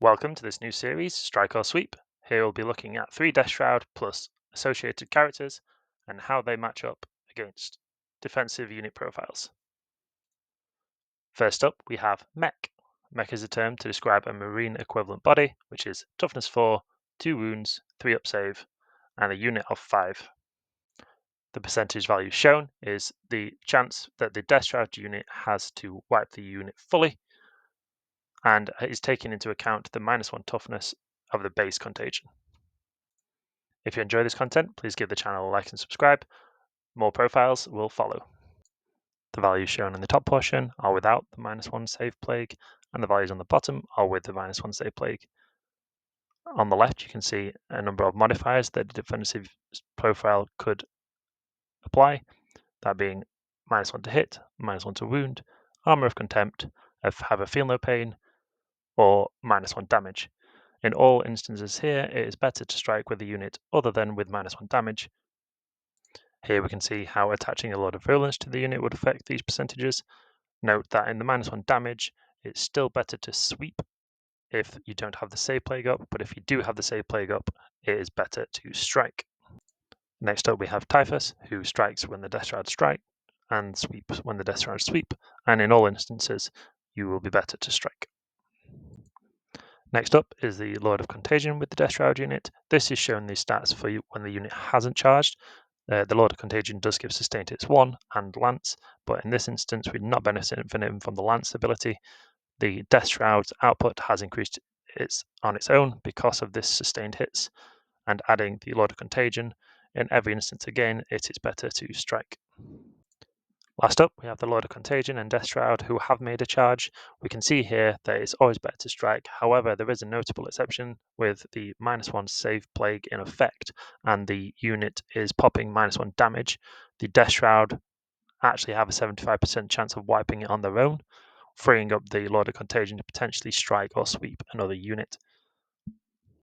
Welcome to this new series, Strike or Sweep. Here we'll be looking at 3 Deathshroud plus associated characters and how they match up against defensive unit profiles. First up, we have MEQ. MEQ is a term to describe a marine equivalent body, which is toughness 4, 2 wounds, 3 up save, and a unit of 5. The percentage value shown is the chance that the Deathshroud unit has to wipe the unit fully, and is taking into account the -1 toughness of the base contagion. If you enjoy this content, please give the channel a like and subscribe. More profiles will follow. The values shown in the top portion are without the -1 save plague, and the values on the bottom are with the -1 save plague. On the left, you can see a number of modifiers that the defensive profile could apply, that being -1 to hit, -1 to wound, armor of contempt, have a feel no pain, or -1 damage. In all instances here, it is better to strike with a unit other than with -1 damage. Here we can see how attaching a lot of virulence to the unit would affect these percentages. Note that in the -1 damage, it's still better to sweep if you don't have the save plague up, but if you do have the save plague up, it is better to strike. Next up we have Typhus, who strikes when the Deathshroud strike, and sweeps when the Deathshroud sweep, and in all instances, you will be better to strike. Next up is the Lord of Contagion with the Deathshroud unit. This is showing the stats for you when the unit hasn't charged. The Lord of Contagion does give sustained hits 1 and Lance, but in this instance we're not benefiting from the Lance ability. The Deathshroud's output has increased on its own because of this sustained hits, and adding the Lord of Contagion, in every instance again, it is better to strike. Last up, we have the Lord of Contagion and Deathshroud who have made a charge. We can see here that it's always better to strike. However, there is a notable exception with the -1 save plague in effect, and the unit is popping -1 damage. The Deathshroud actually have a 75% chance of wiping it on their own, freeing up the Lord of Contagion to potentially strike or sweep another unit.